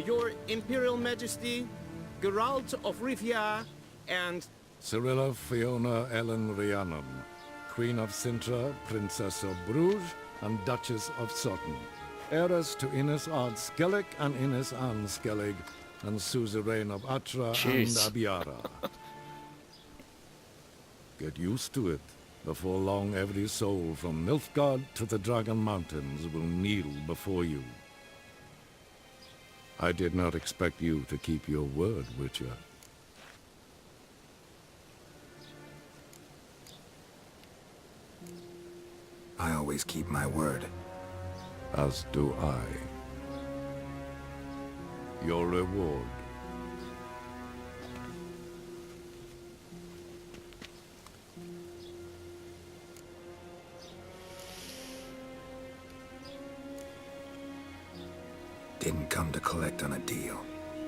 Your Imperial Majesty, Geralt of Rivia, and... Cirilla Fiona Ellen Rhiannon, Queen of Sintra, Princess of Bruges, and Duchess of Sutton. Heiress to Innes Ard Skellig and Innes Anne Skellig, and suzerain of Atra Jeez. and Abiara. Get used to it. Before long, every soul from Nilfgaard to the Dragon Mountains will kneel before you. I did not expect you to keep your word, Witcher. I always keep my word. As do I. Your reward. Didn't come to collect on a deal.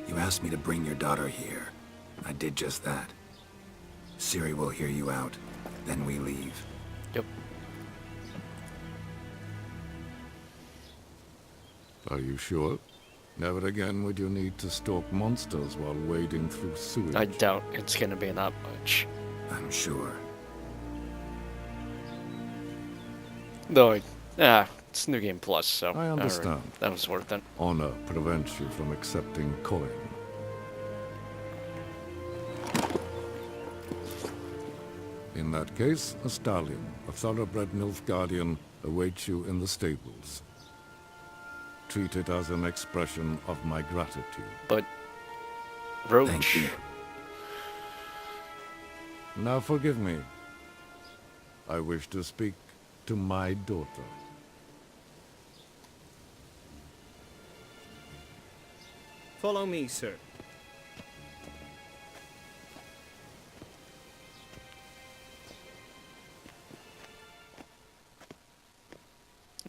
You asked me to bring your daughter here. I did just that. Ciri will hear you out. Then we leave. Yep. Are you sure? Never again would you need to stalk monsters while wading through sewage. I doubt it's gonna be that much. I'm sure. Though, it's New Game Plus, so... I understand. alright, that was worth it. Honor prevents you from accepting coin. In that case, a stallion, a thoroughbred Nilfgaardian, awaits you in the stables. Treat it as an expression of my gratitude. But... Thank Roach... you. Now forgive me. I wish to speak to my daughter. Follow me, sir.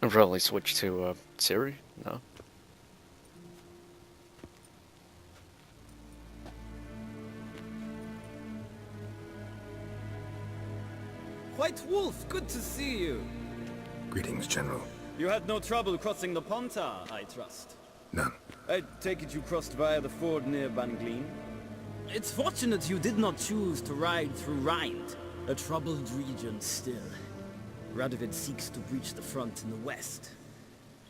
I'll probably switch to, Ciri? No? White Wolf, good to see you. Greetings, General. You had no trouble crossing the Pontar, I trust. None. I take it you crossed via the ford near Bangleen? It's fortunate you did not choose to ride through Rind, a troubled region still. Radovid seeks to breach the front in the west.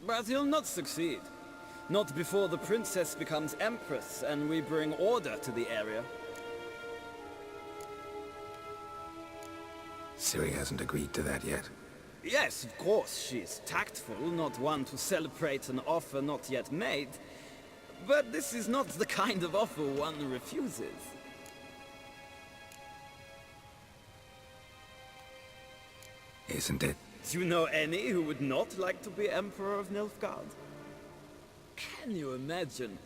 But he'll not succeed. Not before the princess becomes empress and we bring order to the area. Ciri hasn't agreed to that yet. Yes, of course, she is tactful, not one to celebrate an offer not yet made. But this is not the kind of offer one refuses. Isn't it? Do you know any who would not like to be Emperor of Nilfgaard? Can you imagine?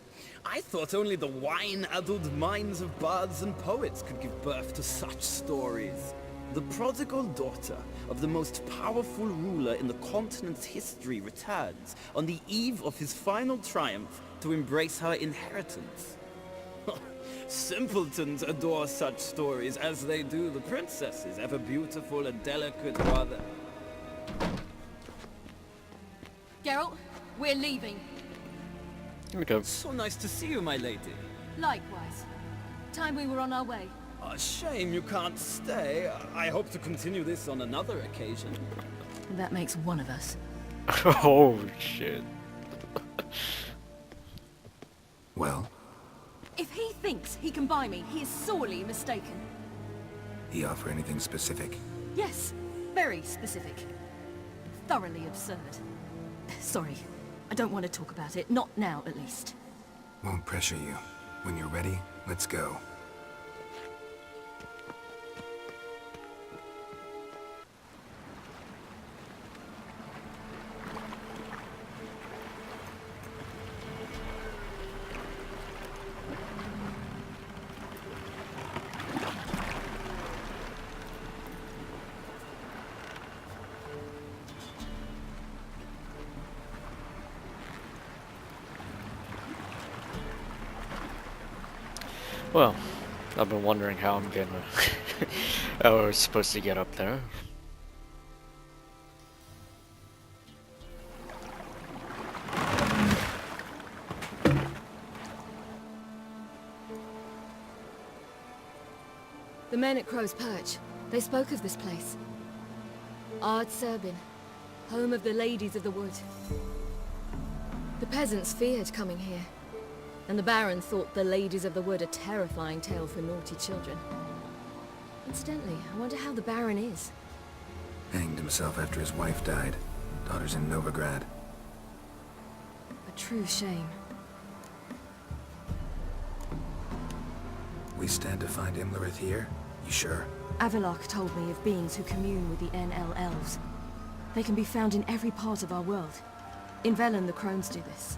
I thought only the wine-addled minds of bards and poets could give birth to such stories. The prodigal daughter of the most powerful ruler in the continent's history returns on the eve of his final triumph to embrace her inheritance. Simpletons adore such stories as they do the princesses, ever beautiful and delicate rather. Geralt, we're leaving. Here we go. So nice to see you, my lady. Likewise. Time we were on our way. A shame you can't stay. I hope to continue this on another occasion. That makes one of us. Oh, shit. Well, If he thinks he can buy me, he is sorely mistaken. he offer anything specific? Yes, very specific. Thoroughly absurd. Sorry, I don't want to talk about it. Not now, at least. Won't pressure you. When you're ready, let's go. Well, I've been wondering how I'm gonna... how I was supposed to get up there. The men at Crow's Perch, they spoke of this place. Ard Serbin, home of the Ladies of the Wood. The peasants feared coming here, and the Baron thought the Ladies of the Wood a terrifying tale for naughty children. Incidentally, I wonder how the Baron is. Hanged himself after his wife died. Daughter's in Novigrad. A true shame. We stand to find Imlerith here? You sure? Avalok told me of beings who commune with the NL elves. They can be found in every part of our world. In Velen, the Crones do this.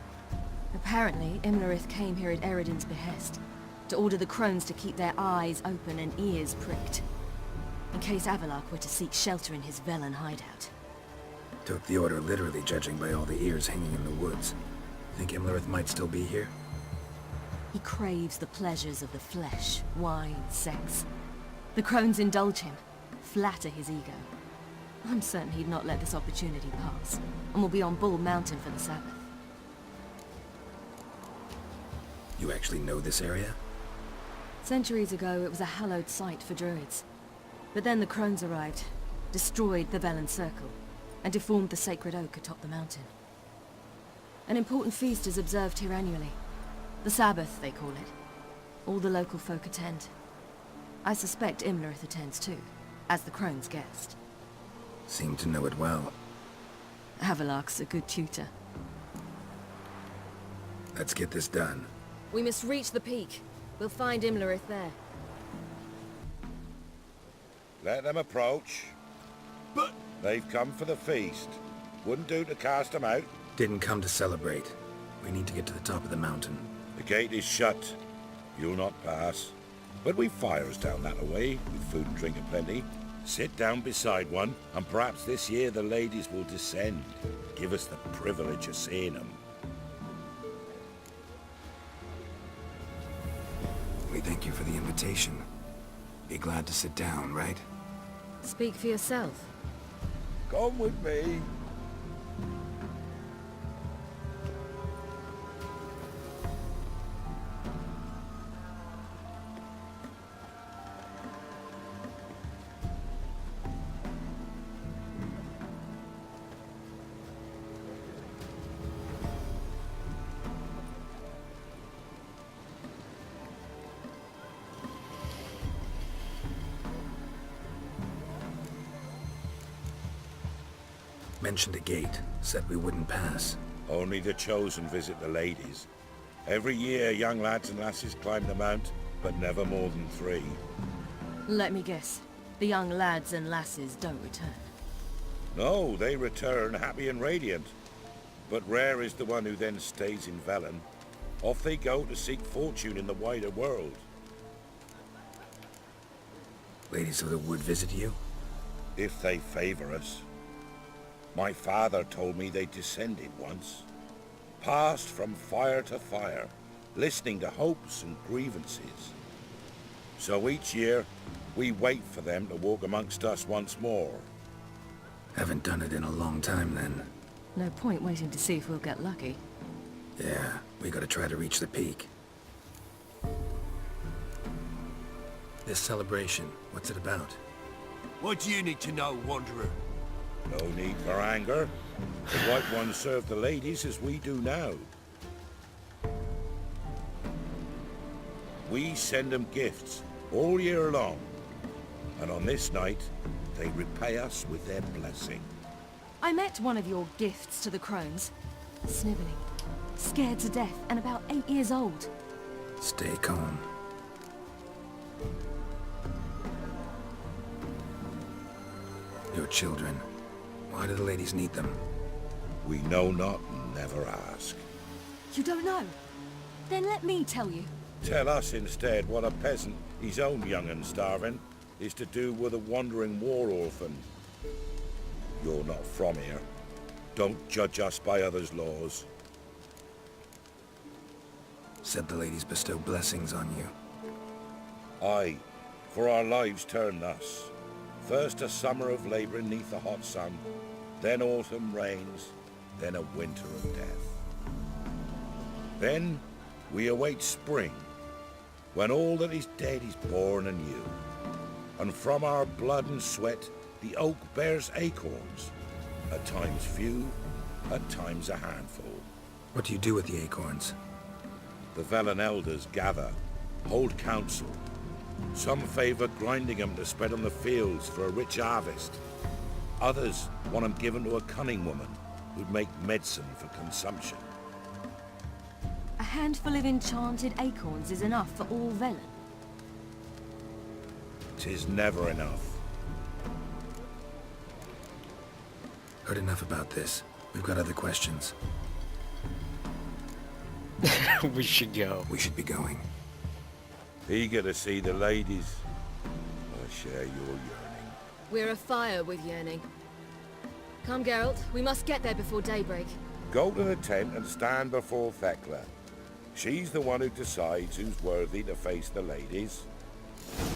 Apparently, Imlerith came here at Eredin's behest, to order the Crones to keep their eyes open and ears pricked, in case Avalok were to seek shelter in his Velen hideout. Took the order literally, judging by all the ears hanging in the woods. Think Imlerith might still be here? He craves the pleasures of the flesh, wine, sex. The Crones indulge him, flatter his ego. I'm certain he'd not let this opportunity pass, and will be on Bull Mountain for the Sabbath. You actually know this area? Centuries ago, it was a hallowed site for druids. But then the Crones arrived, destroyed the Velen Circle, and deformed the sacred oak atop the mountain. An important feast is observed here annually. The Sabbath, they call it. All the local folk attend. I suspect Imlerith attends too, as the Crone's guest. Seem to know it well. Avalok's a good tutor. Let's get this done. We must reach the peak. We'll find Imlerith there. Let them approach. But... They've come for the feast. Wouldn't do to cast them out. Didn't come to celebrate. We need to get to the top of the mountain. The gate is shut. You'll not pass. But we've fires down that away, with food and drink aplenty. Sit down beside one, and perhaps this year the ladies will descend. Give us the privilege of seeing them. We thank you for the invitation. Be glad to sit down, right? Speak for yourself. Come with me. Mentioned a gate, said we wouldn't pass. Only the chosen visit the ladies. Every year, young lads and lasses climb the mount, but never more than 3. Let me guess. The young lads and lasses don't return. No, they return happy and radiant. But rare is the one who then stays in Velen. Off they go to seek fortune in the wider world. Ladies of the Wood visit you? If they favor us. My father told me they descended once. Passed from fire to fire, listening to hopes and grievances. So each year, we wait for them to walk amongst us once more. Haven't done it in a long time then. No point waiting to see if we'll get lucky. Yeah, we gotta try to reach the peak. This celebration, what's it about? What do you need to know, Wanderer? No need for anger. The White Ones serve the ladies as we do now. We send them gifts all year long. And on this night, they repay us with their blessing. I met one of your gifts to the Crones. Sniveling, scared to death, and about 8 years old. Stay calm. Your children. Why do the ladies need them? We know not and never ask. You don't know? Then let me tell you. Tell us instead what a peasant, his own young and starving, is to do with a wandering war orphan. You're not from here. Don't judge us by others' laws. Said the ladies bestow blessings on you. Aye, for our lives turn thus. First a summer of labouring neath the hot sun, then autumn rains, then a winter of death. Then we await spring, when all that is dead is born anew. And from our blood and sweat, the oak bears acorns. At times few, at times a handful. What do you do with the acorns? The Velen elders gather, hold council. Some favor grinding them to spread on the fields for a rich harvest. Others want them given to a cunning woman who'd make medicine for consumption. A handful of enchanted acorns is enough for all Velen. 'Tis never enough. Heard enough about this. We've got other questions. We should go. We should be going. Eager to see the ladies. I share your yearning. We're afire with yearning. Come, Geralt. We must get there before daybreak. Go to the tent and stand before Thekla. She's the one who decides who's worthy to face the ladies.